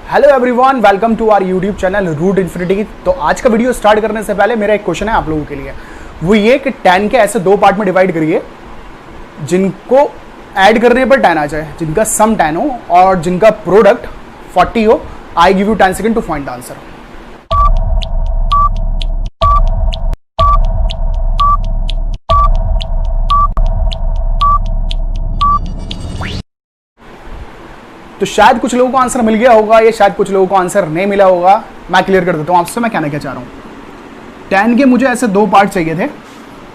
Hello everyone, welcome to our YouTube channel Root Infinity. तो आज का वीडियो स्टार्ट करने से पहले मेरा एक क्वेश्चन है आप लोगों के लिए, वो ये कि tan के ऐसे दो पार्ट में डिवाइड करिए जिनको ऐड करने पर tan आ जाए, जिनका सम tan हो और जिनका प्रोडक्ट 40 हो। I give you 10 second to find the answer. तो शायद कुछ लोगों को आंसर मिल गया होगा या शायद कुछ लोगों को आंसर नहीं मिला होगा। मैं क्लियर कर देता हूं आपसे मैं क्या चाह रहा हूं। tan के मुझे ऐसे दो पार्ट चाहिए थे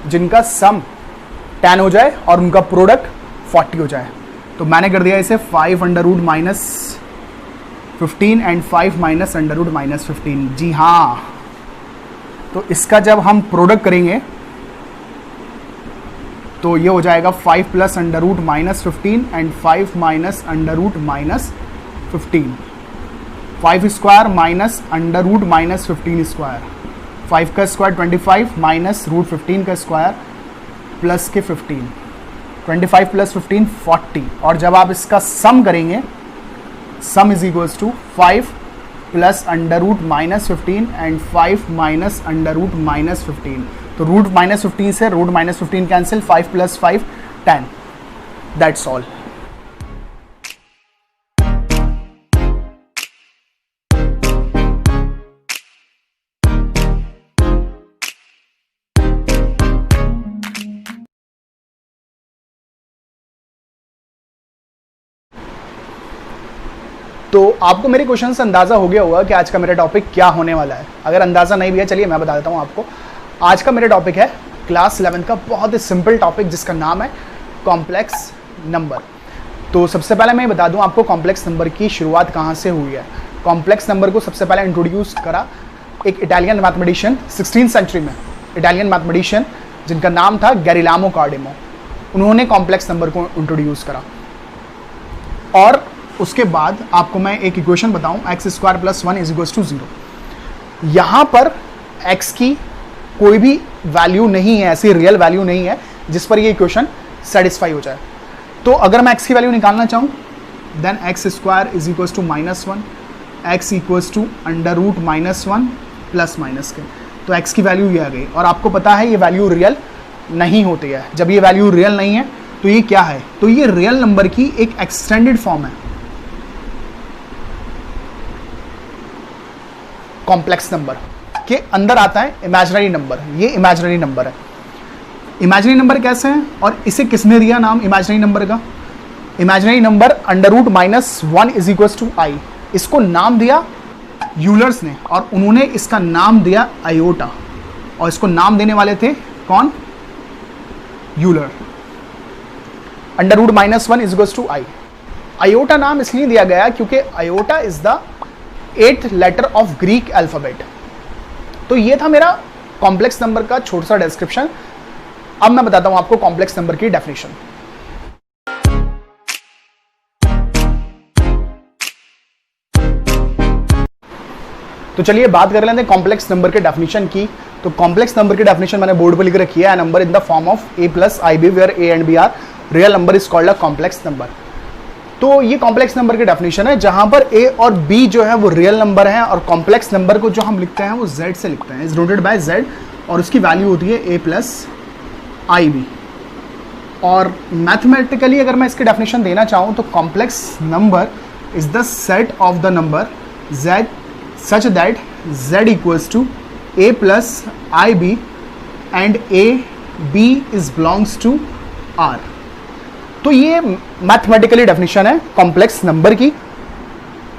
जिनका सम tan हो जाए और उनका प्रोडक्ट 40 हो जाए। तो मैंने कर दिया इसे 5 under root minus 15 and 5 minus under root minus 15। जी हाँ, तो इसका जब हम प्रोडक्ट करेंगे तो ये हो जाएगा 5 plus under root minus 15 and 5 minus under root minus 15। 5 square minus under root minus 15 square, 5 का स्क्वायर 25 माइनस रूट 15 का स्क्वायर प्लस के 15, 25 प्लस 15 40। और जब आप इसका सम करेंगे, sum is equals to 5 plus under root minus 15 and 5 minus under root minus 15। तो root minus 15 से root minus 15 cancel, 5 plus 5 10। That's all. तो आपको मेरे क्वेश्चन से अंदाजा हो गया होगा कि आज का मेरा टॉपिक क्या होने वाला है। अगर अंदाजा नहीं भी है, चलिए मैं बता देता हूं आपको। आज का मेरा टॉपिक है क्लास 11 का बहुत ही सिंपल टॉपिक जिसका नाम है कॉम्प्लेक्स नंबर। तो सबसे पहले मैं बता दूं आपको कॉम्प्लेक्स नंबर की शुरुआत कहां से हुई है। कॉम्प्लेक्स नंबर को सबसे पहले इंट्रोड्यूस करा एक इटालियन मैथमेटिशियन 16th सेंचुरी में, इटालियन मैथमेटिशियन जिनका नाम था गैलिलियो कार्डेमो। उन्होंने कॉम्प्लेक्स नंबर को इंट्रोड्यूस करा। और उसके बाद आपको मैं एक इक्वेशन बताऊं, x square plus 1 is equals to 0। यहां पर एक्स की कोई भी वैल्यू नहीं है, ऐसी रियल वैल्यू नहीं है जिस पर ये इक्वेशन सेटिस्फाई हो जाए। तो अगर मैं एक्स की वैल्यू निकालना चाहूं, then x square is equals to -1, x equals to under root -1 plus minus के। तो एक्स की वैल्यू ये आ गई। और आपको पता है ये वैल्यू रियल नहीं होती है। जब ये वैल्यू रियल नहीं है तो ये क्या है, तो ये रियल नंबर की एक एक्सटेंडेड फॉर्म है। कॉम्प्लेक्स नंबर के अंदर आता है इमेजिनरी नंबर। ये इमेजिनरी नंबर है। इमेजिनरी नंबर कैसे है और इसे किसने दिया नाम इमेजिनरी नंबर का? Imaginary number under root -1 is equals to i. इसको नाम दिया यूलर्स ने और उन्होंने इसका नाम दिया आयोटा। और इसको नाम देने वाले थे कौन? Euler. Under root -1 is equals to i. Iota नाम इसलिए दिया गया क्योंकि iota is the 8th letter of Greek alphabet. तो ये था मेरा कॉम्प्लेक्स नंबर का छोटा सा डिस्क्रिप्शन। अब मैं बताता हूं आपको कॉम्प्लेक्स नंबर की डेफिनेशन। तो चलिए बात कर लेते हैं कॉम्प्लेक्स नंबर के डेफिनेशन की। तो कॉम्प्लेक्स नंबर की डेफिनेशन मैंने बोर्ड पर लिख रखी है, number in the form of a plus ib where a and b are real number is called a complex number. तो ये कॉम्प्लेक्स नंबर की डेफिनेशन है जहां पर a और b जो है वो रियल नंबर है और कॉम्प्लेक्स नंबर को जो हम लिखते हैं वो z से लिखते हैं, इज डिनोटेड बाय z और उसकी वैल्यू होती है a प्लस ib। और मैथमेटिकली अगर मैं इसकी डेफिनेशन देना चाहूँ तो complex number is the set of the number z such that z equals to a plus ib and a b is belongs to r। तो ये मैथमेटिकली डेफिनेशन है कॉम्प्लेक्स नंबर की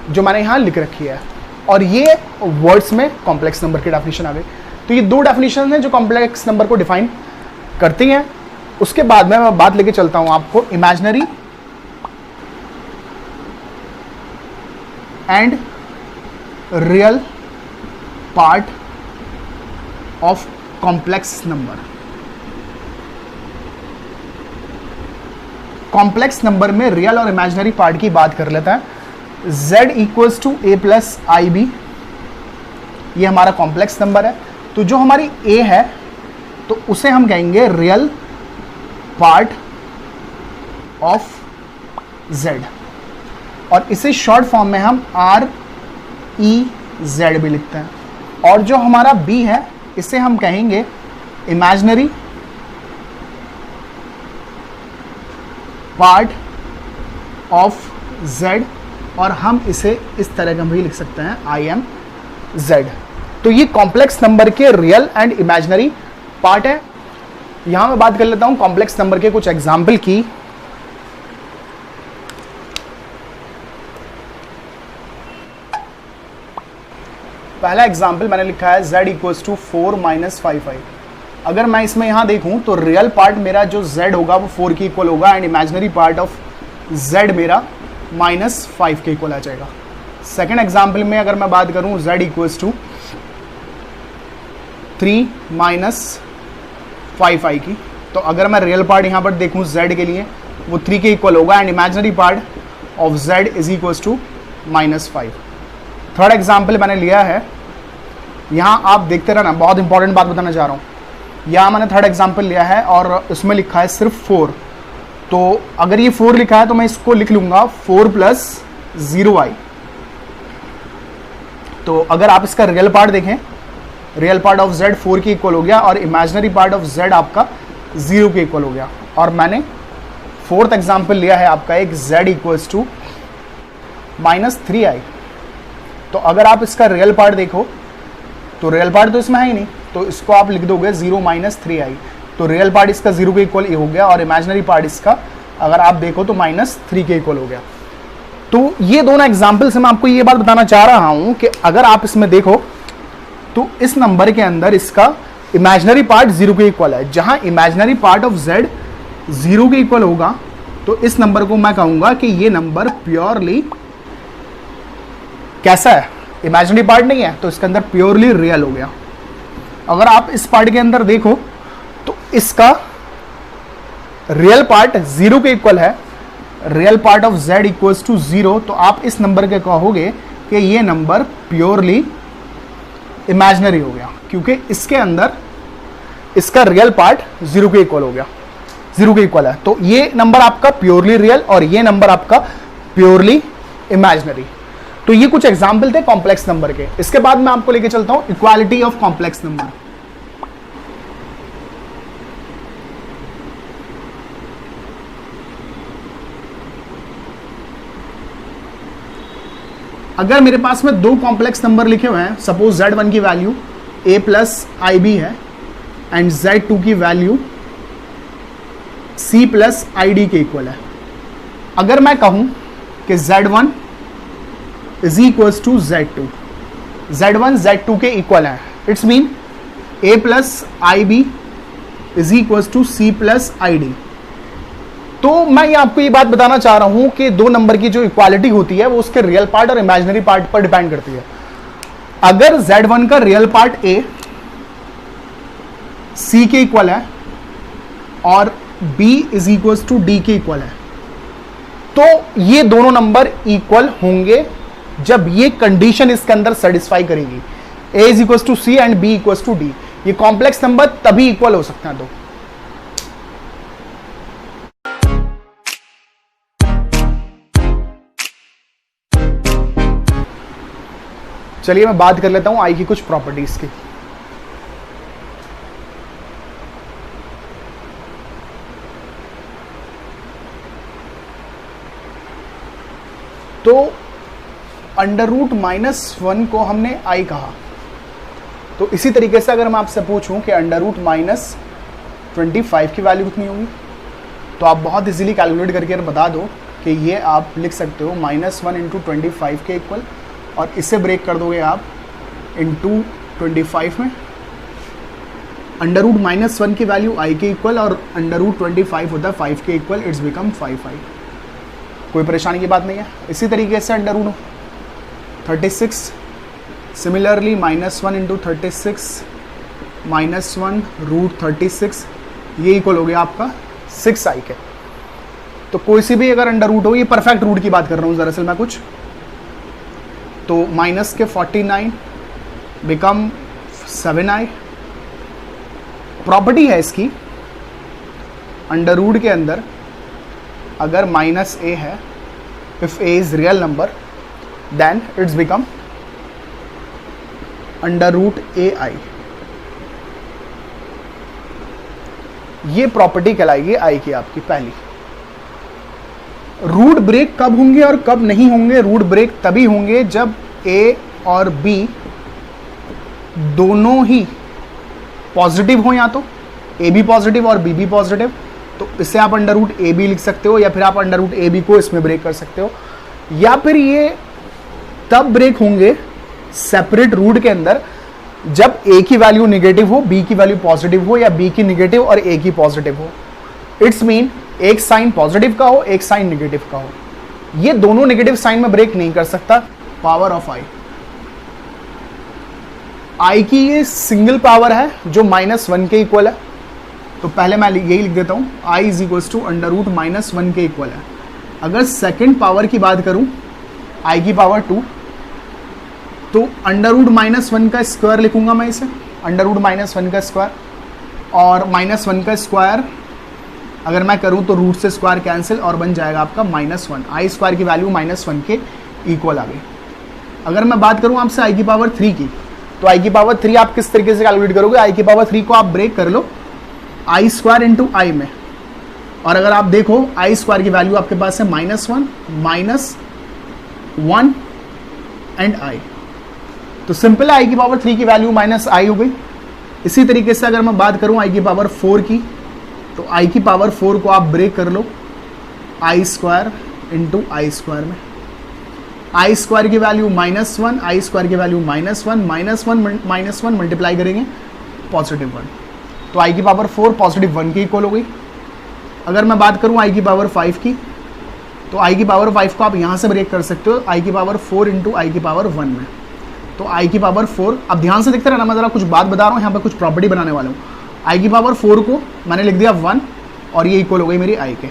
जो मैंने यहाँ लिख रखी है। और ये वर्ड्स में कॉम्प्लेक्स नंबर की डेफिनेशन आ गई। तो ये दो डेफिनेशन हैं जो कॉम्प्लेक्स नंबर को डिफाइन करती हैं। उसके बाद में मैं बात लेके चलता हूँ आपको imaginary and real part of complex number. Complex number में रियल और इमेजिनरी पार्ट की बात कर लेता है। z equals to a plus i b, ये हमारा कॉम्प्लेक्स नंबर है। तो जो हमारी a है तो उसे हम कहेंगे रियल पार्ट ऑफ z। और इसे शॉर्ट फॉर्म में हम आर ई जेड भी लिखते हैं। और जो हमारा बी है इसे हम कहेंगे इमेजिनरी पार्ट ऑफ जेड, और हम इसे इस तरह का भी लिख सकते हैं आई एम जेड। तो ये कॉम्प्लेक्स नंबर के रियल एंड इमेजिनरी पार्ट है। यहां मैं बात कर लेता हूं कॉम्प्लेक्स नंबर के कुछ एग्जाम्पल की। पहला एग्जाम्पल मैंने लिखा है z equals to 4 minus 5i। अगर मैं इसमें यहां देखूं तो रियल पार्ट मेरा जो z होगा वो 4 के इक्वल होगा and imaginary part of z मेरा -5 के इक्वल आ जाएगा। सेकेंड एग्जाम्पल में अगर मैं बात करूं z equals to 3 minus 5i की, तो अगर मैं रियल पार्ट यहां पर देखूं z के लिए वो 3 के इक्वल होगा and imaginary part of z is equals to -5। Third example मैंने लिया है, यहाँ आप देखते रहना, बहुत इंपॉर्टेंट बात बताना चाह रहा हूँ। यहाँ मैंने थर्ड एग्जाम्पल लिया है और इसमें लिखा है सिर्फ 4। तो अगर ये 4 लिखा है तो मैं इसको लिख लूँगा 4 प्लस 0i। तो अगर आप इसका रियल पार्ट देखें, रियल पार्ट ऑफ z 4 के इक्वल हो गया और इमेजिनरी पार्ट ऑफ z आपका 0 के इक्वल हो गया। और मैंने फोर्थ एग्जाम्पल लिया है आपका एक z इक्वल्स टू -3i। तो अगर आप इसका रियल पार्ट देखो तो रियल पार्ट तो इसमें है ही नहीं, तो इसको आप लिख दोगे 0 माइनस 3i। तो रियल पार्ट इसका 0 के इक्वल हो गया और इमेजिनरी पार्ट इसका अगर आप देखो तो -3 के इक्वल हो गया। तो ये दोनों एग्जाम्पल से मैं आपको ये बात बताना चाह रहा हूं कि अगर आप इसमें देखो तो इस नंबर के अंदर इसका इमेजिनरी पार्ट 0 के इक्वल है। जहां इमेजिनरी पार्ट ऑफ z 0 के इक्वल होगा तो इस नंबर को मैं कहूंगा कि ये नंबर प्योरली कैसा है, इमेजिनरी पार्ट नहीं है, तो इसके अंदर प्योरली रियल हो गया। अगर आप इस पार्ट के अंदर देखो तो इसका रियल पार्ट 0 के इक्वल है, real part of z equals to 0, तो आप इस नंबर के कहोगे कि ये नंबर प्योरली इमेजिनरी हो गया, क्योंकि इसके अंदर इसका रियल पार्ट 0 के इक्वल हो गया, 0 के इक्वल है। तो ये नंबर आपका प्योरली रियल और ये नंबर आपका प्योरली इमेजिनरी। तो ये कुछ एग्जाम्पल थे कॉम्प्लेक्स नंबर के। इसके बाद मैं आपको लेके चलता हूं इक्वालिटी ऑफ कॉम्प्लेक्स नंबर। अगर मेरे पास में दो कॉम्प्लेक्स नंबर लिखे हुए हैं, सपोज z1 की वैल्यू a प्लस ib है एंड z2 की वैल्यू c प्लस id के इक्वल है। अगर मैं कहूं कि z1 is equals to z2, z1 z2 के इक्वल है, it's mean a plus ib is equals to c plus id। तो मैं ये आपको ये बात बताना चाह रहा हूं कि दो नंबर की जो इक्वालिटी होती है वो उसके रियल पार्ट और इमेजिनरी पार्ट पर डिपेंड करती है। अगर z1 का रियल पार्ट a c के इक्वल है और b is equals to d के इक्वल है, तो ये दोनों नंबर इक्वल होंगे जब ये कंडीशन इसके अंदर सेटिस्फाई करेगी, a is equals to c and b equals to d. ये कॉम्प्लेक्स नंबर तभी इक्वल हो सकते हैं। दो चलिए मैं बात कर लेता हूं आई की कुछ प्रॉपर्टीज की। तो अंडर रूट -1 को हमने i कहा, तो इसी तरीके से अगर मैं आपसे पूछूं कि अंडर रूट -25 की वैल्यू कितनी होगी, तो आप बहुत इजीली कैलकुलेट करके बता दो कि ये आप लिख सकते हो -1 इंटू 25 के इक्वल, और इससे ब्रेक कर दोगे आप इंटू 25 में। अंडर रूट -1 की वैल्यू i के इक्वल और अंडर रूट 25 होता है 5 के इक्वल, इट्स बिकम 5i। कोई परेशानी की बात नहीं है। इसी तरीके से under root 36, similarly -1 into 36 -1 root 36, ये इक्वल हो गया आपका 6i के। तो कोई सी भी अगर अंडर रूट हो, ये परफेक्ट रूट की बात कर रहा हूँ दरअसल मैं कुछ, तो माइनस के 49 बिकम 7i। प्रॉपर्टी है इसकी, अंडर रूट के अंदर अगर -a है, if a is real number then it's become under root a i. ये प्रॉपर्टी कहलाएगी आई की आपकी पहली। रूट ब्रेक कब होंगे और कब नहीं होंगे? रूट ब्रेक तभी होंगे जब ए और बी दोनों ही पॉजिटिव हो, या तो ए बी पॉजिटिव और बी भी पॉजिटिव, तो इसे आप अंडर रूट ए बी लिख सकते हो, या फिर आप अंडर रूट ए बी को इसमें ब्रेक कर सकते हो। या फिर ये तब ब्रेक होंगे सेपरेट रूट के अंदर जब ए की वैल्यू निगेटिव हो, बी की वैल्यू पॉजिटिव हो, या बी की निगेटिव और ए की पॉजिटिव हो। इट्स मीन एक साइन पॉजिटिव का हो, एक साइन निगेटिव का हो। ये दोनों नेगेटिव साइन में ब्रेक नहीं कर सकता। पावर ऑफ आई, आई की ये सिंगल पावर है जो -1 के इक्वल है, तो पहले मैं यही लिख देता हूं, i is equal to under root -1 के इक्वल है। अगर सेकेंड पावर की बात करूं, आई की पावर 2, तो अंडर रूट -1 का स्क्वायर लिखूंगा मैं इसे, अंडर रूट -1 का स्क्वायर, और -1 का स्क्वायर अगर मैं करूं तो रूट से स्क्वायर कैंसिल और बन जाएगा आपका -1। आई स्क्वायर की वैल्यू -1 के इक्वल आ गई। अगर मैं बात करूं आपसे आई की पावर 3 की, तो आई की पावर 3 आप किस तरीके से कैलकुलेट करोगे? आई की पावर 3 को आप ब्रेक कर लो आई स्क्वायर इंटू आई में, और अगर आप देखो आई स्क्वायर की वैल्यू आपके पास है -1 एंड आई, तो सिंपल है आई की पावर 3 की वैल्यू माइनस आई हो गई। इसी तरीके से अगर मैं बात करूं आई की पावर 4 की, तो आई की पावर 4 को आप ब्रेक कर लो आई स्क्वायर इंटू आई स्क्वायर में। आई स्क्वायर की वैल्यू -1, आई स्क्वायर की वैल्यू -1 मल्टीप्लाई करेंगे +1, तो आई की पावर 4 +1 के इक्वल हो गई। अगर मैं बात करूं आई की पावर 5 की, तो आई की पावर 5 को आप यहां से ब्रेक कर सकते हो आई की पावर 4 इंटू आई की पावर 1 में, तो आई की पावर 4, अब ध्यान से देखते रहना, मैं जरा कुछ बात बता रहा हूं, यहाँ पर कुछ प्रॉपर्टी बनाने वाला हूं। आई की पावर 4 को मैंने लिख दिया 1, और ये इक्वल हो गई मेरी आई के।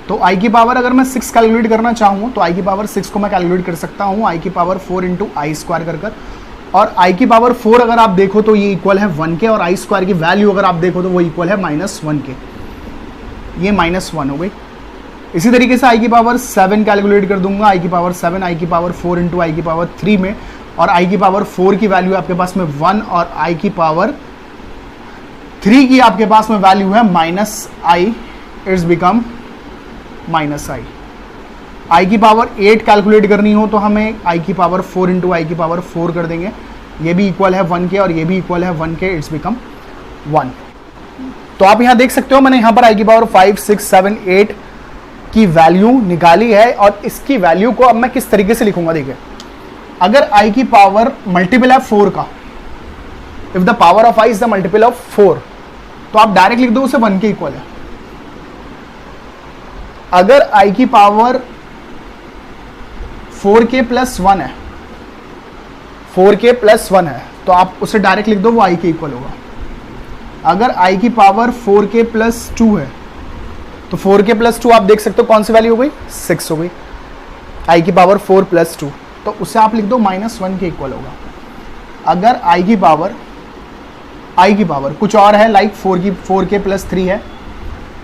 तो आई की पावर अगर मैं 6 कैलकुलेट करना चाहूँ, तो आई की पावर 6 को मैं कैलकुलेट कर सकता हूँ आई की पावर 4 इंटू आई स्क्वायर कर, और आई की पावर 4 अगर आप देखो तो ये इक्वल है 1 के, और आई स्क्वायर की वैल्यू अगर आप देखो तो वो इक्वल है -1 के, ये -1 हो गई। इसी तरीके से आई की पावर 7 कैलकुलेट कर दूंगा, आई की पावर 7 आई की पावर 4 इंटू आई की पावर 3 में, और आई की पावर 4 की वैल्यू आपके पास में 1, और आई की पावर 3 की आपके पास में वैल्यू है -i, इट्स बिकम -i। आई की पावर 8 कैलकुलेट करनी हो तो हमें आई की पावर 4 इंटू आई की पावर 4 कर देंगे, ये भी इक्वल है 1 के और ये भी इक्वल है 1 के, इट्स बिकम 1। तो आप यहां देख सकते हो मैंने यहां पर आई की पावर 5, 6, 7, 8 की वैल्यू निकाली है, और इसकी वैल्यू को अब मैं किस तरीके से लिखूंगा, देखिए अगर आई की पावर मल्टीपल है 4 का, if the power of I is the multiple of 4, तो आप डायरेक्ट लिख दो उसे 1 के इक्वल है। अगर आई की पावर 4k + 1 है, 4k + 1 है, तो आप उसे डायरेक्ट लिख दो, वो आई के इक्वल होगा। अगर आई की पावर 4k + 2 है, तो 4k + 2 आप देख सकते हो कौन सी वैल्यू हो गई, 6 हो गई। आई की पावर 4 + 2, तो उसे आप लिख दो -1 के इक्वल होगा। अगर आई की पावर कुछ और है, लाइक 4k + 3 है,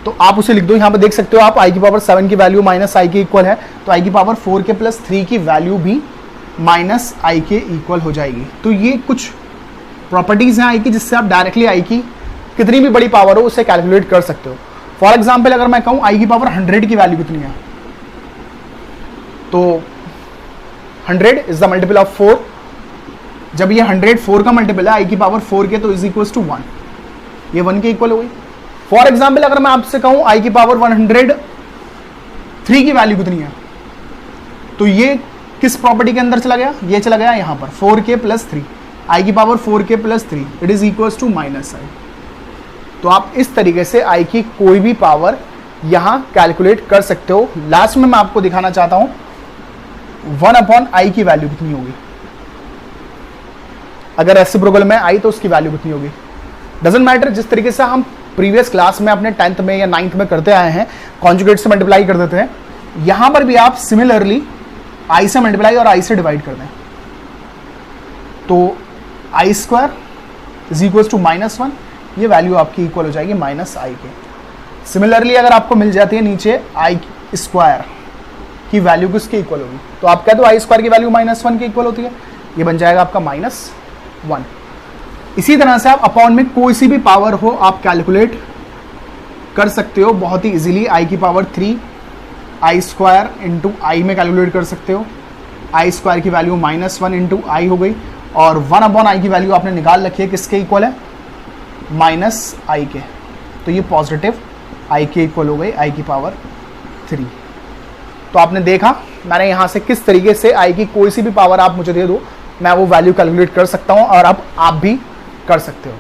तो आप उसे लिख दो, यहां पे देख सकते हो आप आई की पावर 7 की वैल्यू -i के इक्वल है, तो आई की पावर 4k + 3 की वैल्यू भी -i के इक्वल हो जाएगी। तो ये कुछ प्रॉपर्टीज हैं आई की, जिससे आप डायरेक्टली आई की कितनी भी बड़ी पावर हो उसे कैलकुलेट कर सकते हो। फॉर एग्जाम्पल अगर मैं कहूं आई की पावर 100 की वैल्यू कितनी है, तो 100 इज द मल्टीपल ऑफ 4। जब ये 100 4 का मल्टीपल है आई की पावर 4 के, तो इज इक्वल टू 1, ये 1 के इक्वल हो गई। फॉर एग्जाम्पल अगर मैं आपसे कहूं आई की पावर 103 की वैल्यू कितनी है, तो ये किस प्रॉपर्टी के अंदर चला गया, ये चला गया यहां पर 4k + 3, आई की power 4k + 3, it is equal to -i। तो आप इस तरीके से आई की कोई भी पावर यहां कैलकुलेट कर सकते हो। लास्ट में मैं आपको दिखाना चाहता हूं 1/i की वैल्यू कितनी होगी, अगर रेसिप्रोकल में आई तो उसकी वैल्यू कितनी होगी, डजंट मैटर। जिस तरीके से हम प्रीवियस क्लास में अपने 10th में या 9th में करते आए हैं, कॉन्जुगेट से मल्टीप्लाई कर देते हैं, यहां पर भी आप सिमिलरली आई से मल्टीप्लाई और आई से डिवाइड कर दें, तो आई स्क्वायर इज इक्वल टू -1, ये वैल्यू आपकी इक्वल हो जाएगी -i के। सिमिलरली अगर आपको मिल जाती है नीचे आई स्क्वायर की वैल्यू किसके इक्वल होगी, तो आप कह दो आई स्क्वायर की वैल्यू -1 के इक्वल होती है, ये बन जाएगा आपका -1। इसी तरह से आप अपॉन में कोई सी भी पावर हो आप कैलकुलेट कर सकते हो बहुत ही इजीली। i की पावर 3 i स्क्वायर इंटू आई में कैलकुलेट कर सकते हो। i स्क्वायर की वैल्यू -1 इंटू आई हो गई, और 1/i की वैल्यू आपने निकाल रखी है, किसके इक्वल है, -i के। तो ये पॉजिटिव i के इक्वल हो गई, i की पावर 3। तो आपने देखा मैंने यहाँ से किस तरीके से i की कोई सी भी पावर आप मुझे दे दो, मैं वो वैल्यू कैलकुलेट कर सकता हूँ, और अब आप भी कर सकते हो।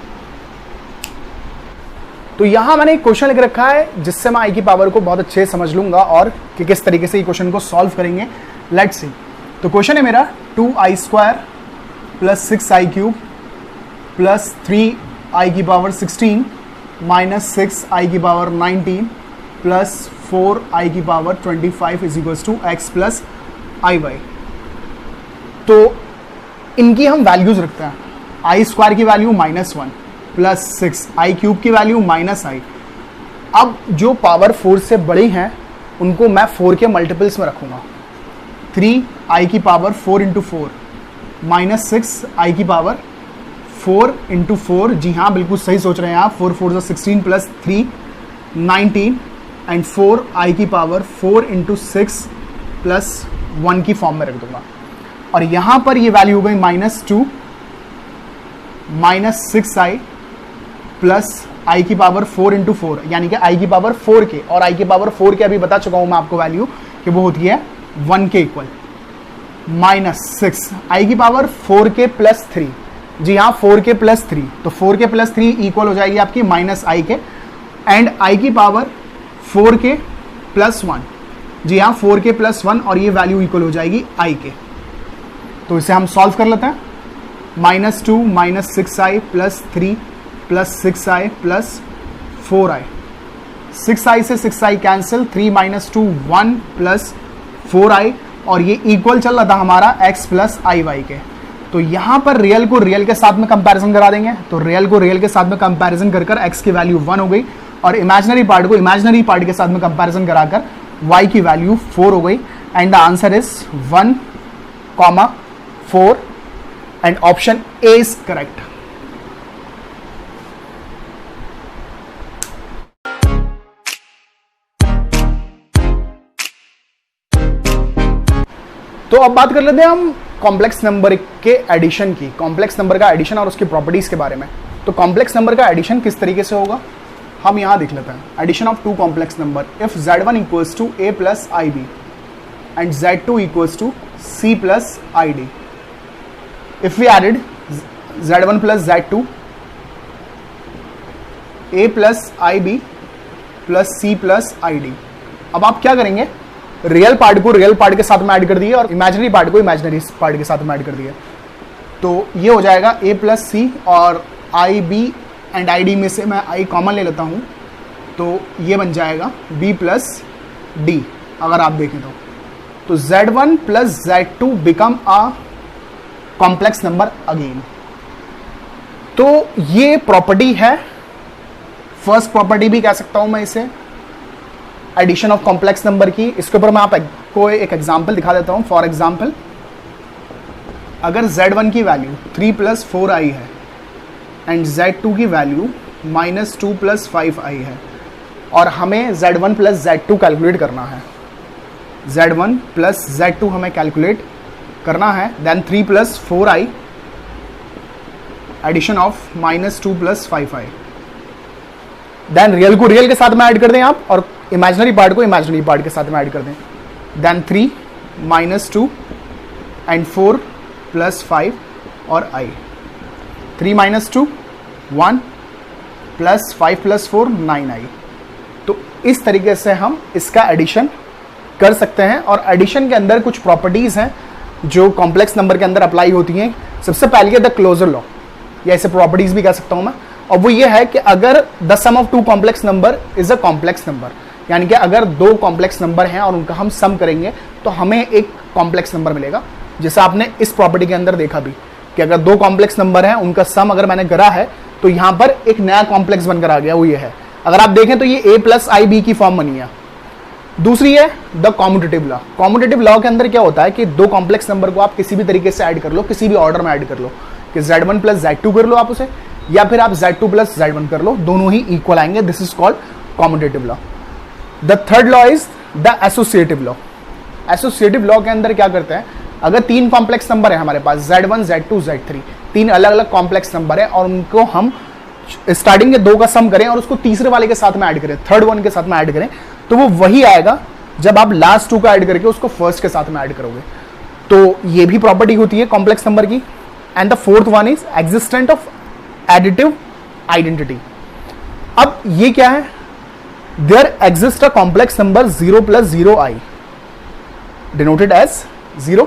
तो यहाँ मैंने एक क्वेश्चन लिख रखा है जिससे मैं i की पावर को बहुत अच्छे से समझ लूंगा और कि किस तरीके से ये क्वेश्चन को सॉल्व करेंगे। Let's see. तो क्वेश्चन है मेरा 2i square plus 6i cube plus 3i की पावर 16 माइनस 6i की पावर 19 प्लस 4i की power 25 is equals to x plus i y. तो इनकी हम वैल्यूज रखते हैं। i स्क्वायर की वैल्यू -1 प्लस 6i क्यूब की वैल्यू -i। अब जो पावर 4 से बड़ी हैं उनको मैं 4 के मल्टीपल्स में रखूंगा। 3i की पावर 4 इंटू 4 माइनस 6i की पावर 4 इंटू 4, जी हाँ बिल्कुल सही सोच रहे हैं आप, 4 4 16 प्लस 3 19 एंड 4i की पावर 4 इंटू 6 प्लस 1 की फॉर्म में रख दूंगा। और यहाँ पर ये वैल्यू हो गई -2 माइनस 6i प्लस i की पावर 4 इंटू 4, यानी कि i की पावर 4 के, और i की पावर 4 के अभी बता चुका हूँ मैं आपको वैल्यू कि वो होती है 1 के इक्वल, माइनस 6i की पावर 4 के प्लस 3, जी हाँ 4 के प्लस 3, तो 4 के प्लस 3 इक्वल हो जाएगी आपकी -i के, एंड i की पावर 4 के प्लस 1, जी हाँ 4 के प्लस 1, और ये वैल्यू इक्वल हो जाएगी i के। तो इसे हम सॉल्व कर लेते हैं। -2 minus 6i plus 3 plus 6i plus 4i, 6i से 6i cancel, 3 minus 2 1 plus 4i, और ये इक्वल चल रहा था हमारा x प्लस आई वाई के। तो यहाँ पर रियल को रियल के साथ में कंपैरिजन करा देंगे, तो रियल को रियल के साथ में कंपैरिजन कर कर x की वैल्यू 1 हो गई, और इमेजिनरी पार्ट को इमेजिनरी पार्ट के साथ में कंपैरिजन कराकर y की वैल्यू 4 हो गई, and the answer is 1, 4, and option A is correct. तो अब बात कर लेते हैं हम कॉम्प्लेक्स नंबर के एडिशन की, कॉम्प्लेक्स नंबर का एडिशन और उसकी प्रॉपर्टीज के बारे में। तो कॉम्प्लेक्स नंबर का एडिशन किस तरीके से होगा हम यहां देख लेते हैं। Addition of two complex number, if z1 equals to a plus i b and z2 equals to c plus i d. If we added z1 plus z2 a plus i b plus c plus i d. अब आप क्या करेंगे, real part को real part के साथ में add कर दिए और इमेजिनरी पार्ट को इमेजिनरी पार्ट के साथ में ऐड कर दिए। तो ये हो जाएगा a प्लस सी, और आई बी एंड आई डी में से मैं i कॉमन ले लेता हूँ, तो ये बन जाएगा b प्लस डी। अगर आप देखें तो z1 plus z2 become a complex number again. तो ये प्रॉपर्टी है, फर्स्ट प्रॉपर्टी भी कह सकता हूं मैं इसे, एडिशन ऑफ कॉम्प्लेक्स नंबर की। इसके ऊपर मैं आपको एक एग्जांपल दिखा देता हूं। फॉर एग्जांपल, अगर z1 की वैल्यू 3 प्लस 4i है एंड z2 की वैल्यू -2 प्लस 5i है, और हमें z1 प्लस z2 कैलकुलेट करना है, z1 प्लस z2 हमें कैलकुलेट करना है, then 3 plus 4i addition of -2 plus 5i। Then real को रियल के साथ में ऐड कर दें आप, और इमेजिनरी पार्ट को इमेजिनरी पार्ट के साथ में ऐड कर दें, देन 3 -2 एंड 4 प्लस 5 और i। 3 -2 1 plus 5 plus 4 9i। तो इस तरीके से हम इसका एडिशन कर सकते हैं, और एडिशन के अंदर कुछ प्रॉपर्टीज हैं जो कॉम्प्लेक्स नंबर के अंदर अप्लाई होती हैं। सबसे पहले द क्लोजर लॉ, या ऐसे प्रॉपर्टीज भी कह सकता हूं मैं, और वो ये है कि अगर the sum of two complex number is a complex number, यानी कि अगर दो कॉम्प्लेक्स नंबर हैं और उनका हम सम करेंगे तो हमें एक कॉम्प्लेक्स नंबर मिलेगा। जैसे आपने इस प्रॉपर्टी के अंदर देखा भी कि अगर दो कॉम्प्लेक्स नंबर हैं उनका सम अगर मैंने करा है तो यहां पर एक नया कॉम्प्लेक्स बनकर आ गया, वो ये है। अगर आप देखें तो ये a प्लस आई बी की फॉर्म बनी है, दूसरी है the commutative law. Commutative law के अंदर क्या होता है कि दो कॉम्प्लेक्स नंबर को आप किसी भी तरीके से ऐड कर लो, किसी भी ऑर्डर में ऐड कर लो, कि Z1 प्लस Z2 कर लो आप उसे, या फिर आप Z2 प्लस Z1 कर लो, दोनों ही इक्वल आएंगे। This is called commutative law. The third law is the associative law. Associative law के अंदर क्या करते हैं, अगर तीन कॉम्प्लेक्स नंबर है हमारे पास Z1 Z2 Z3, तीन अलग अलग कॉम्प्लेक्स नंबर है और उनको हम स्टार्टिंग के दो का सम करें और उसको तीसरे वाले के साथ में ऐड करें, थर्ड वन के साथ में ऐड करें, तो वो वही आएगा जब आप लास्ट टू का ऐड करके उसको फर्स्ट के साथ में ऐड करोगे। तो ये भी प्रॉपर्टी होती है कॉम्प्लेक्स नंबर की। And the fourth one is existent of additive identity. अब ये क्या है, there exist a complex number 0 plus 0i denoted as 0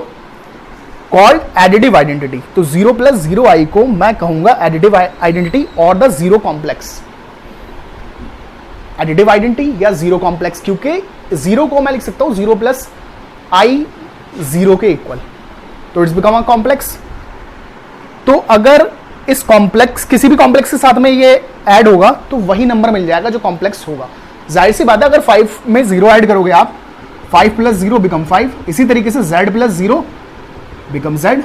called additive identity. तो 0 प्लस 0i को मैं कहूंगा एडिटिव आइडेंटिटी और the zero complex. Additive identity या जीरो कॉम्प्लेक्स, क्योंकि जीरो को मैं लिख सकता हूं 0 प्लस i 0 के इक्वल, तो इट्स बिकम अ कॉम्प्लेक्स। तो अगर इस कॉम्प्लेक्स किसी भी कॉम्प्लेक्स के साथ में ये ऐड होगा तो वही नंबर मिल जाएगा जो कॉम्प्लेक्स होगा। जाहिर सी बात है, अगर 5 में 0 ऐड करोगे आप, 5 प्लस 0 बिकम 5, इसी तरीके से z प्लस 0 बिकम z।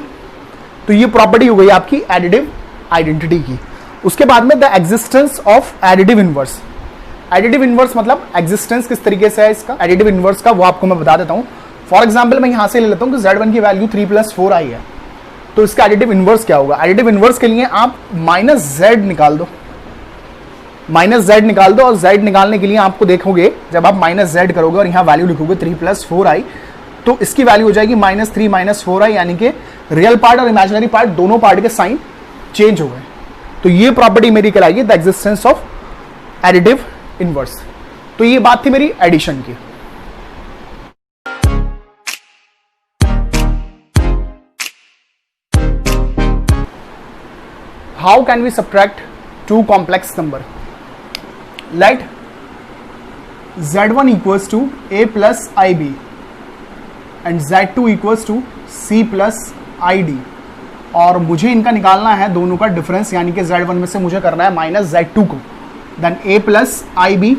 तो ये प्रॉपर्टी हो गई आपकी एडिटिव आइडेंटिटी की। उसके बाद में the existence of additive inverse. Additive inverse मतलब एग्जिस्टेंस किस तरीके से है इसका, एडिटिव इनवर्स का, वो आपको मैं बता देता हूं। फॉर एग्जाम्पल मैं यहां से ले लेता हूं कि Z1 की वैल्यू 3 प्लस 4i है, तो इसका एडिटिव इनवर्स क्या होगा। एडिटिव इनवर्स के लिए आप माइनस z निकाल दो, माइनस z निकाल दो, और z निकालने के लिए आपको देखोगे जब आप माइनस z करोगे और यहाँ वैल्यू लिखोगे 3 प्लस 4i, तो इसकी वैल्यू हो जाएगी -3 माइनस 4i, यानी कि रियल पार्ट और इमेजिनरी पार्ट दोनों पार्ट के साइन चेंज हो गए। तो ये प्रॉपर्टी मेरी कहलाएगी the existence of additive inverse. तो ये बात थी मेरी एडिशन की। How can we subtract two complex number. Let Z1 equals to a plus ib and Z2 equals to c plus id, और मुझे इनका निकालना है दोनों का डिफरेंस, यानी कि Z1 में से मुझे करना है माइनस Z2 को, then a plus ib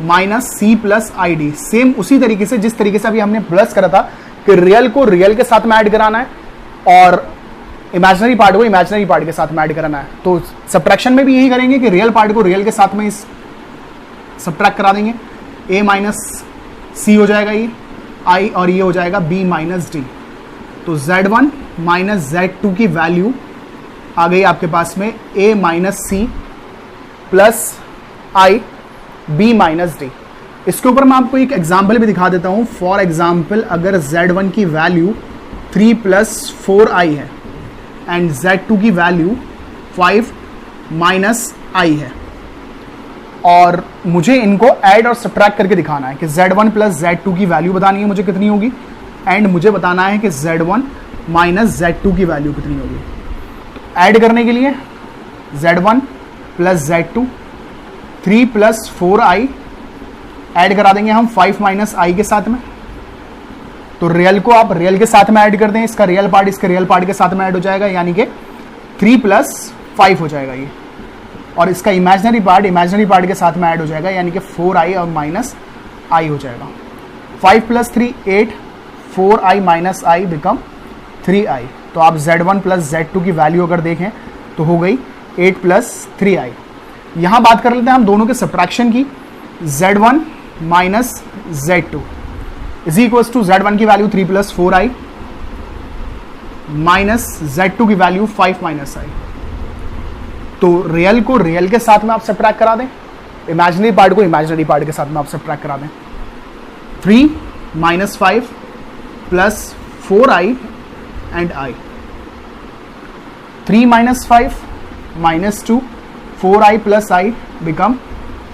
minus c plus id। Same उसी तरीके से जिस तरीके से अभी हमने प्लस करा था कि रियल को रियल के साथ में ऐड कराना है और इमेजिनरी पार्ट को इमेजिनरी पार्ट के साथ में ऐड कराना है, तो सब्ट्रैक्शन में भी यही करेंगे कि रियल पार्ट को रियल के साथ में सब्ट्रैक्ट करा देंगे। a माइनस c हो जाएगा ये i, और ये हो जाएगा b माइनस d। तो Z1 माइनस Z2 की वैल्यू आ गई आपके पास में a minus c plus i b minus d। इसके ऊपर मैं आपको एक एग्जाम्पल भी दिखा देता हूं। फॉर एग्जाम्पल, अगर Z1 की वैल्यू 3 प्लस 4i है एंड Z2 की वैल्यू 5 माइनस i है, और मुझे इनको ऐड और सब्ट्रैक्ट करके दिखाना है कि Z1 प्लस Z2 की वैल्यू बतानी है मुझे कितनी होगी, एंड मुझे बताना है कि Z1 माइनस Z2 की वैल्यू कितनी होगी। तो ऐड करने के लिए Z1 plus Z2 3 plus 4i add करा देंगे हम 5 माइनस i के साथ में। तो रियल को आप रियल के साथ में ऐड कर दें, इसका रियल पार्ट इसके रियल पार्ट के साथ में ऐड हो जाएगा, यानी कि 3 प्लस 5 हो जाएगा ये, और इसका इमेजिनरी पार्ट के साथ में ऐड हो जाएगा, यानी कि 4i और माइनस i हो जाएगा। 5 plus 3 8, 4i minus i become 3i। तो आप Z1 प्लस Z2 की वैल्यू अगर देखें तो हो गई 8 प्लस 3i। यहाँ बात कर लेते हैं हम दोनों के सब्ट्रैक्शन की। Z1 minus Z2 is equals to Z1 की value 3 plus 4i minus Z2 की वैल्यू 5 माइनस i। तो रियल को रियल के साथ में आप सब्ट्रैक्ट करा दें, इमेजिनरी पार्ट को इमेजिनरी पार्ट के साथ में आप सब्ट्रैक्ट करा दें। 3 minus 5 plus 4i and i। 3 minus 5 minus 2 4i plus i become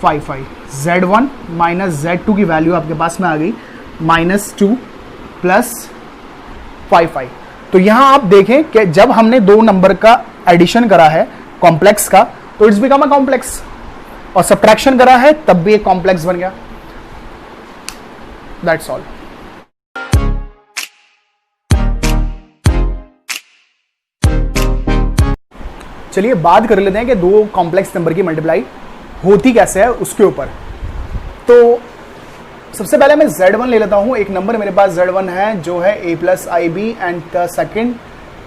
5i। Z1 minus Z2 की वैल्यू आपके पास में आ गई -2 प्लस 5i। तो यहां आप देखें कि जब हमने दो नंबर का एडिशन करा है कॉम्प्लेक्स का, तो इट्स बिकम अ कॉम्प्लेक्स, और सब्ट्रैक्शन करा है तब भी एक कॉम्प्लेक्स बन गया। That's all. चलिए बात कर लेते हैं कि दो कॉम्प्लेक्स नंबर की मल्टीप्लाई होती कैसे है उसके ऊपर। तो सबसे पहले मैं Z1 ले लेता हूं। एक नंबर मेरे पास Z1 है जो है a plus i b and the second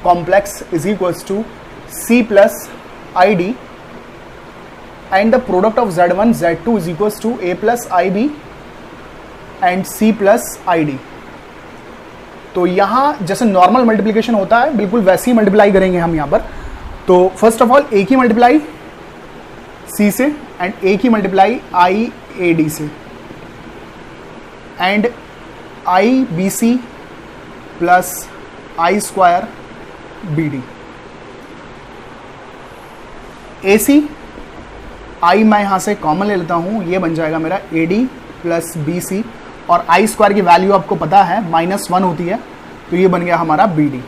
complex is equals to C plus i d and the product of Z1 Z2 is equals to a plus i b and C plus i d. तो यहाँ जैसे normal multiplication होता है बिल्कुल वैसे ही multiply करेंगे हम यहाँ पर। तो फर्स्ट ऑफ ऑल ए की मल्टीप्लाई C से एंड ए की मल्टीप्लाई आई ए डी से and i b c plus i square b d. A c i मैं यहाँ से कॉमन ले लेता हूँ, ये बन जाएगा मेरा a d plus b c और आई स्क्वायर की वैल्यू आपको पता है -1 होती है, तो ये बन गया हमारा बी डी।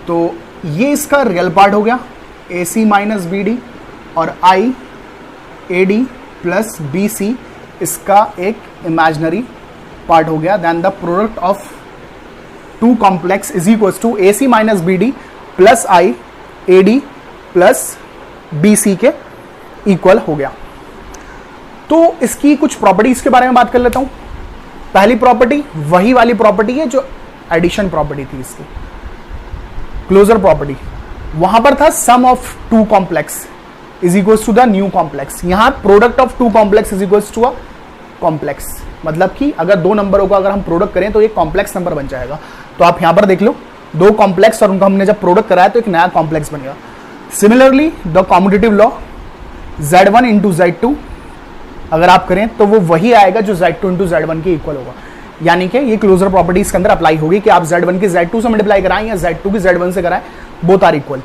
तो ये इसका रियल पार्ट हो गया a c minus b d और i a d plus b c इसका एक इमेजिनरी पार्ट हो गया। Then the product of two complex is equals to a c minus b d plus i a d plus b c के equal हो गया। तो इसकी कुछ प्रॉपर्टीज के बारे में बात कर लेता हूं। पहली प्रॉपर्टी वही वाली प्रॉपर्टी है जो एडिशन प्रॉपर्टी थी इसकी, क्लोजर प्रॉपर्टी। वहां पर था sum of two complex is equals to the new complex. यहां product of two complex is equals to a complex, मतलब कि अगर दो नंबरों का अगर हम प्रोडक्ट करें तो एक कॉम्प्लेक्स नंबर बन जाएगा। तो आप यहां पर देख लो, दो कॉम्प्लेक्स और उनका हमने जब प्रोडक्ट कराया तो एक नया कॉम्प्लेक्स बनेगा। Similarly the commutative law Z1 into Z2 अगर आप करें तो वो वही आएगा जो Z2 इंटू Z1 के इक्वल होगा। यानी कि ये क्लोजर प्रॉपर्टी इसके अंदर अप्लाई होगी कि आप Z1 की Z2 से मल्टीप्लाई कराएं या Z2 की Z1 से कराएं, both are equal.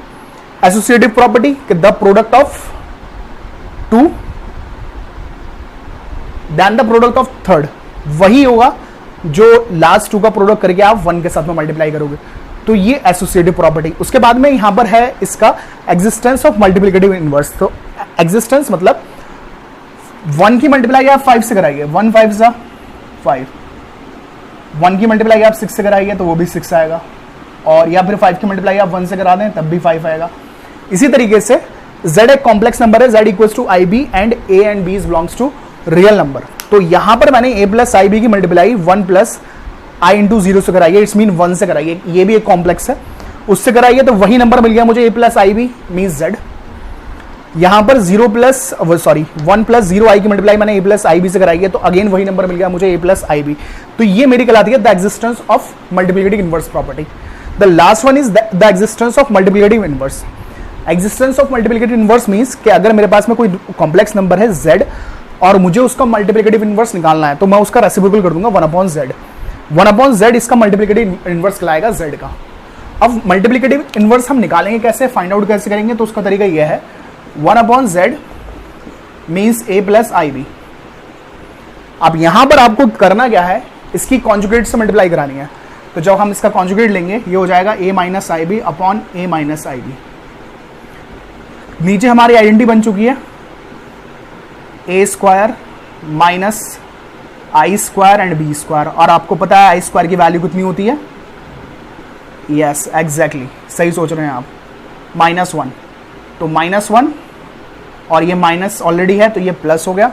Associative property कि the product of two then the product of third वही होगा जो लास्ट टू का प्रोडक्ट करके आप 1 के साथ में मल्टीप्लाई करोगे। तो ये एसोसिएटिव प्रॉपर्टी। उसके बाद में यहां पर है इसका एग्जिस्टेंस ऑफ मल्टीप्लिकेटिव इनवर्स। तो एग्जिस्टेंस मतलब 1 की मल्टीप्लाई आप 5 से कराइए, 1 5 सा 5, 1 की मल्टीप्लाई आप 6 से कराइए तो वो भी 6 आएगा, और या फिर 5 की मल्टीप्लाई आप 1 से करा दें तब भी 5 आएगा। इसी तरीके से Z एक कॉम्प्लेक्स नंबर है, Z equals to i b and a and b belongs to real number. तो यहां पर मैंने a प्लस आई बी की मल्टीप्लाई 1 प्लस आई इंटू 0 से कराइए, इट्स मीन 1 से कराइए। ये भी एक कॉम्प्लेक्स है, उससे कराइए तो वही नंबर मिल गया मुझे a plus i b means Z। यहां पर 1 प्लस 0 आई की मल्टीप्लाई मैंने a प्लस आई बी से कराई है तो अगेन वही नंबर मिल गया मुझे a प्लस आई बी। तो ये मेरी कहलाती है the existence of multiplicative inverse property. The last one is the existence of multiplicative inverse. Existence of multiplicative inverse means कि अगर मेरे पास में कोई कॉम्प्लेक्स नंबर है Z और मुझे उसका मल्टीप्लिकेटिव इनवर्स निकालना है तो मैं उसका रेसिप्रोकल कर दूंगा 1/Z। 1/Z इसका मल्टीप्लिकेटिव इनवर्स कहलाएगा Z का। अब मल्टीप्लिकेटिव इनवर्स हम निकालेंगे कैसे, फाइंड आउट कैसे करेंगे, तो उसका तरीका यह है 1/Z means a plus i b. अब यहां पर आपको करना क्या है, इसकी कॉन्जुगेट से मल्टीप्लाई करानी है। तो जब हम इसका कॉन्जुगेट लेंगे ये हो जाएगा a minus i b upon a minus i b. नीचे हमारी आइडेंटिटी बन चुकी है a square minus i square and b square, और आपको पता है आई स्क्वायर की वैल्यू कितनी होती है, यस एग्जैक्टली सही सोच रहे हैं आप, -1। तो -1 और ये माइनस ऑलरेडी है तो ये प्लस हो गया।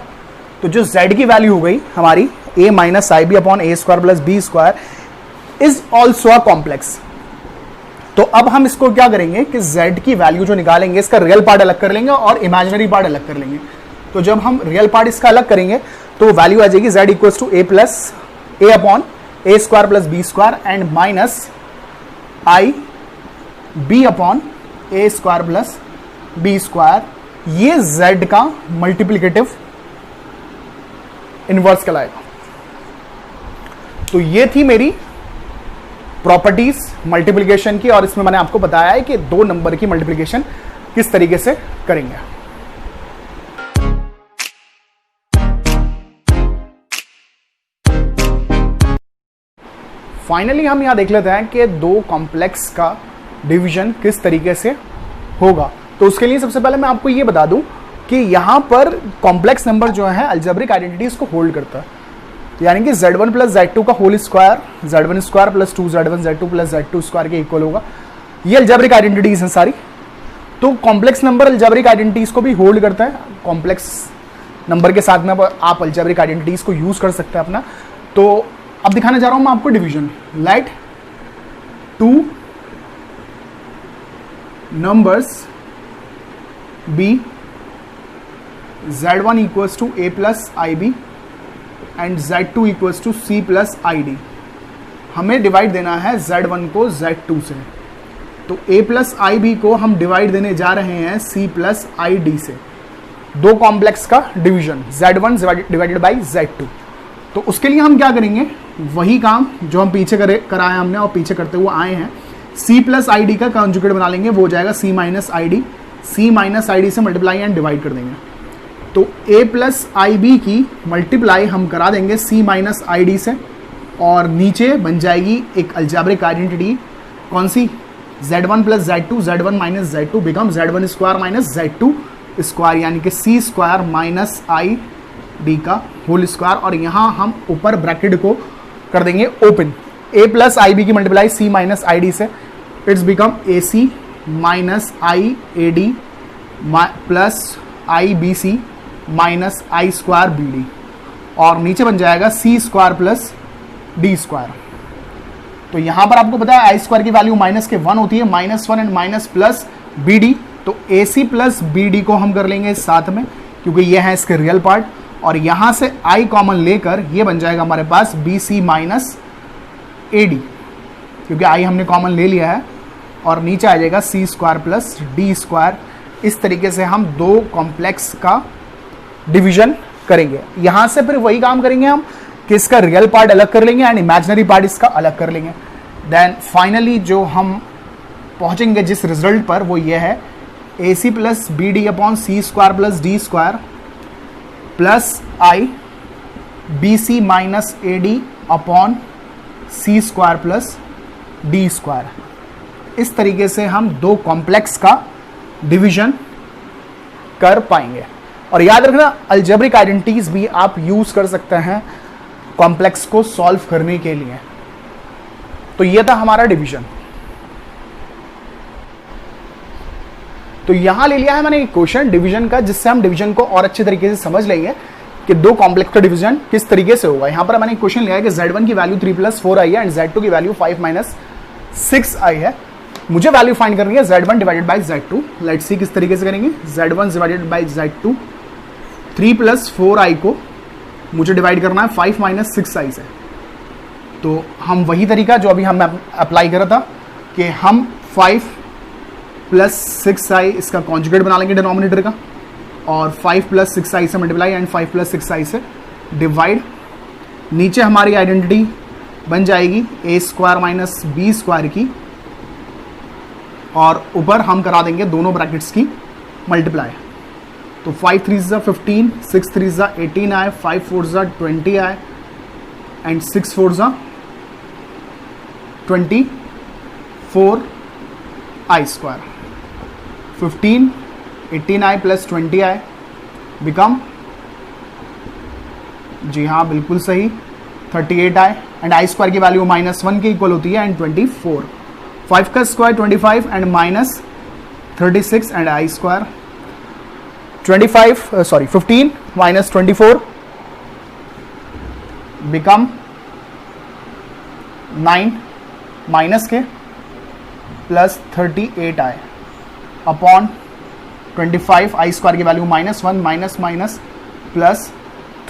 तो जो z की वैल्यू हो गई हमारी a minus i b upon a square plus b square is also a complex. तो अब हम इसको क्या करेंगे कि z की वैल्यू जो निकालेंगे इसका रियल पार्ट अलग कर लेंगे और इमेजिनरी पार्ट अलग कर लेंगे। तो जब हम रियल पार्ट इसका अलग करेंगे तो वैल्यू आ जाएगी z equals to a plus a upon a square plus b square and minus i b upon a square plus b square. ये z का मल्टीप्लिकेटिव इनवर्स कहलाएगा। तो ये थी मेरी प्रॉपर्टीज मल्टीप्लिकेशन की, और इसमें मैंने आपको बताया है कि दो नंबर की मल्टीप्लिकेशन किस तरीके से करेंगे। फाइनली हम यहां देख लेते हैं कि दो कॉम्प्लेक्स का डिवीजन किस तरीके से होगा। तो उसके लिए सबसे पहले मैं आपको यह बता दूं कि यहां पर कॉम्प्लेक्स नंबर जो है अलजेब्रिक आइडेंटिटीज को होल्ड करता है, यानी कि z1 प्लस z2 का whole square z1 square plus 2z1 z2 plus z2 square के इक्वल होगा। ये अलजेब्रिक आइडेंटिटीज हैं सारी। तो कॉम्प्लेक्स नंबर अलजेब्रिक आइडेंटिटीज को भी होल्ड करता है, कॉम्प्लेक्स नंबर के साथ में आप अलजेब्रिक आइडेंटिटीज को यूज कर सकते हैं अपना। तो अब दिखाने जा रहा हूं मैं आपको division. Let two numbers be z1 equals to a plus i b and z2 equals to c plus i d. हमें डिवाइड देना है z1 को z2 से, तो a प्लस आई बी को हम डिवाइड देने जा रहे हैं c प्लस आई डी से। दो कॉम्प्लेक्स का division z1 divided by z2। तो उसके लिए हम क्या करेंगे, वही काम जो हम पीछे कराया हमने और पीछे करते हुए आए हैं, c प्लस आई डी का कॉन्जुगेट बना लेंगे, वो हो जाएगा c minus i D. c minus i d से मल्टीप्लाई एंड डिवाइड कर देंगे, तो a प्लस आई बी की मल्टीप्लाई हम करा देंगे c माइनस आई डी से, और नीचे बन जाएगी एक अलजेब्रिक आइडेंटिटी कौन सी, z1 plus z2, z1 minus z2 become z1 square minus z2 square, यानी कि c square minus i d का होल स्क्वायर। और यहाँ हम ऊपर ब्रैकेट को कर देंगे open, a plus i b की multiply c minus i d से, it's become a c minus i a d plus i b c minus i square b d, और नीचे बन जाएगा c square plus D square. तो यहां पर आपको पता है आई स्क्वायर की वैल्यू माइनस के 1 होती है, -1 and minus plus B D, तो A C plus B D को हम कर लेंगे साथ में, क्योंकि ये है इसके रियल पार्ट, और यहां से आई कॉमन लेकर ये बन जाएगा हमारे पास b c minus a d, क्योंकि आई हमने कॉमन ले लिया है, और नीचे आ जाएगा सी स्क्वायर प्लस डी स्क्वायर। इस तरीके से हम दो कॉम्प्लेक्स का डिवीजन करेंगे। यहां से फिर वही काम करेंगे हम कि इसका रियल पार्ट अलग कर लेंगे एंड इमेजिनरी पार्ट इसका अलग कर लेंगे। देन फाइनली जो हम पहुंचेंगे जिस रिजल्ट पर वो ये है, a C plus B d upon c square plus D square plus i b c minus a d upon c square plus D square. इस तरीके से हम दो कॉम्प्लेक्स का डिवीजन कर पाएंगे। और याद रखना, अलजेब्रिक आइडेंटिटीज भी आप यूज कर सकते हैं कॉम्प्लेक्स को सॉल्व करने के लिए। तो ये था हमारा डिवीजन। तो यहां ले लिया है मैंने एक क्वेश्चन डिवीजन का, जिससे हम डिवीजन को और अच्छे तरीके से समझ लेंगे कि दो कॉम्प्लेक्स का डिवीजन किस तरीके से होगा। यहां पर मैंने एक क्वेश्चन लिया है कि z1 की वैल्यू 3 प्लस 4 आई है एंड z2 की वैल्यू 5 माइनस 6 आई है। मुझे वैल्यू फाइंड करनी है z1 divided by z2। Let's see किस तरीके से करेंगे। z1 divided by z2, 3 plus 4 आई को मुझे डिवाइड करना है 5 माइनस 6 आई से। तो हम वही तरीका जो अभी हम अप्लाई करा था कि हम 5 प्लस 6 आई इसका कॉन्जुगेट बना लेंगे डिनोमिनेटर का, और 5 प्लस 6 आई से मल्टीप्लाई एंड 5 प्लस 6 आई से डिवाइड। नीचे हमारी आइडेंटिटी बन जाएगी ए स्क्वायर माइनस बी स्क्वायर की, और ऊपर हम करा देंगे दोनों ब्रैकेट्स की मल्टीप्लाई। तो 5 3 ज़ा 15, 6 3 ज़ा 18 आए, 5 4 ज़ा 20 आए एंड 6 4 ज़ा 24 आई स्क्वायर। 15 18 आए प्लस 20 आए बिकम, जी हाँ बिल्कुल सही, 38 आए एंड आई स्क्वायर की वैल्यू -1 के इक्वल होती है एंड 24। 5 का square 25 and minus 36 and I square 15 minus 24 become 9 minus के प्लस 38 आए अपॉन 25, आई स्क्वायर की value -1 minus minus plus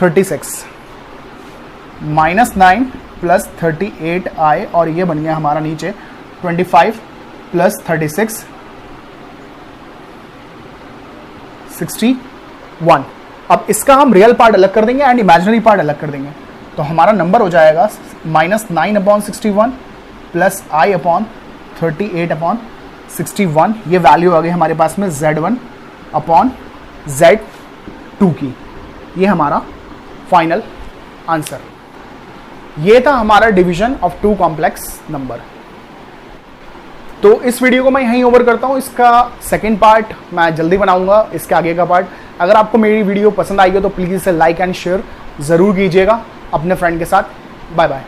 36, -9 plus 38 आए, और ये बन गया हमारा नीचे 25 प्लस 36 61। अब इसका हम रियल पार्ट अलग कर देंगे एंड इमेजिनरी पार्ट अलग कर देंगे, तो हमारा नंबर हो जाएगा -9 अपॉन 61 प्लस आई अपॉन 38 अपॉन 61। ये वैल्यू आ गई हमारे पास में z1 अपॉन z2 की। ये हमारा फाइनल आंसर। ये था हमारा division of two complex number. तो इस वीडियो को मैं यहीं ओवर करता हूँ। इसका सेकंड पार्ट मैं जल्दी बनाऊंगा, इसके आगे का पार्ट। अगर आपको मेरी वीडियो पसंद आई हो तो प्लीज़ इसे लाइक एंड शेयर ज़रूर कीजिएगा अपने फ्रेंड के साथ। Bye bye.